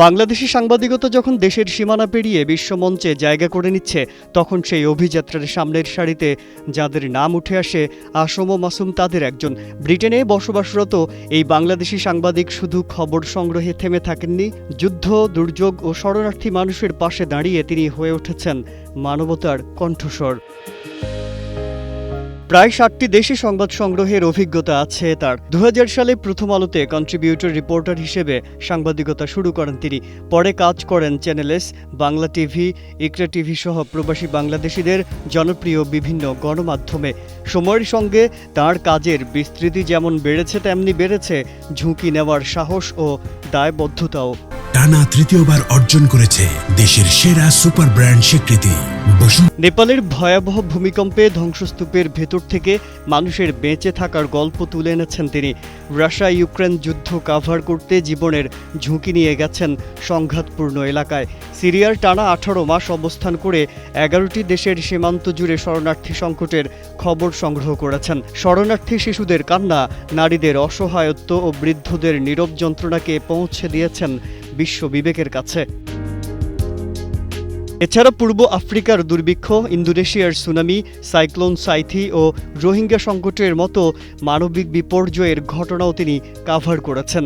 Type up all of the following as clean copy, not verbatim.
বাংলাদেশি সাংবাদিকতা যখন দেশের সীমানা পেরিয়ে বিশ্বমঞ্চে জায়গা করে নিচ্ছে, তখন সেই অভিযাত্রার সামনের সারিতে যাদের নাম উঠে আসে, আসম ও মাসুম তাদের একজন। ব্রিটেনে বসবাসরত এই বাংলাদেশি সাংবাদিক শুধু খবর সংগ্রহে থেমে থাকেননি, যুদ্ধ, দুর্যোগ ও শরণার্থী মানুষের পাশে দাঁড়িয়ে তিনি হয়ে উঠেছেন মানবতার কণ্ঠস্বর। প্রায় 60টি দেশে সংবাদ সংগ্রহের অভিজ্ঞতা আছে তার। 2000 সালে প্রথম আলোতে কন্ট্রিবিউটর রিপোর্টার হিসেবে সাংবাদিকতা শুরু করেন তিনি। পরে কাজ করেন চ্যানেল এস, বাংলা টিভি, ইকরা টিভি সহ প্রবাসী বাংলাদেশিদের জনপ্রিয় বিভিন্ন গণমাধ্যমে। সময়ের সঙ্গে তার কাজের বিস্তৃতি যেমন বেড়েছে, তেমনি বেড়েছে ঝুঁকি নেওয়ার সাহস ও দায়বদ্ধতাও। টানা তৃতীয়বার অর্জন করেছে দেশের সেরা সুপার ব্র্যান্ড স্বীকৃতি। নেপালের ভয়াবহ ভূমিকম্পে ধ্বংসস্তূপের ভেতর থেকে মানুষের বেঁচে থাকার গল্প তুলে এনেছেন তিনি। রাশিয়া ইউক্রেন যুদ্ধ কাভার করতে জীবনের ঝুঁকি নিয়ে গেছেন সংঘাতপূর্ণ এলাকায়। সিরিয়ার টানা 18 মাস অবস্থান করে 11টি দেশের সীমান্ত জুড়ে শরণার্থী সংকটের খবর সংগ্রহ করেছেন। শরণার্থী শিশুদের কান্না, নারীদের অসহায়ত্ব ও বৃদ্ধদের নীরব যন্ত্রণাকে পৌঁছে দিয়েছেন বিশ্ব বিবেকের কাছে। এছাড়া পূর্ব আফ্রিকার দুর্ভিক্ষ, ইন্দোনেশিয়ার সুনামি, সাইক্লোন সাইথি ও রোহিঙ্গা সংকটের মতো মানবিক বিপর্যয়ের ঘটনাও তিনি কাভার করেছেন।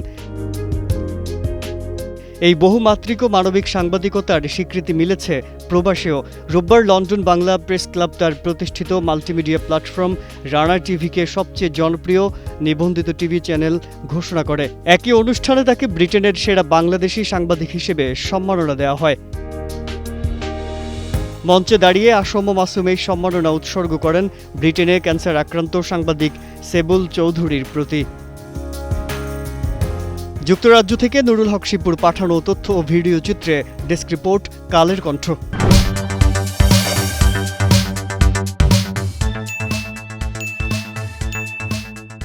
এই বহুমাত্রিক ও মানবিক সাংবাদিকতার স্বীকৃতি মিলেছে প্রবাসেও। রোববার লন্ডন বাংলা প্রেস ক্লাব তার প্রতিষ্ঠিত মাল্টিমিডিয়া প্ল্যাটফর্ম রানা টিভিকে সবচেয়ে জনপ্রিয় নিবন্ধিত টিভি চ্যানেল ঘোষণা করে। একই অনুষ্ঠানে তাকে ব্রিটেনের সেরা বাংলাদেশি সাংবাদিক হিসেবে সম্মাননা দেওয়া হয়। মঞ্চে দাঁড়িয়ে আসম ও মাসুম এই সম্মাননা উৎসর্গ করেন ব্রিটেনে ক্যান্সার আক্রান্ত সাংবাদিক সেবুল চৌধুরীর প্রতি। যুক্তরাজ্য থেকে নুরুল হক শিপুর পাঠানো তথ্য ও ভিডিও চিত্রে ডেস্ক রিপোর্ট, কালের কণ্ঠ।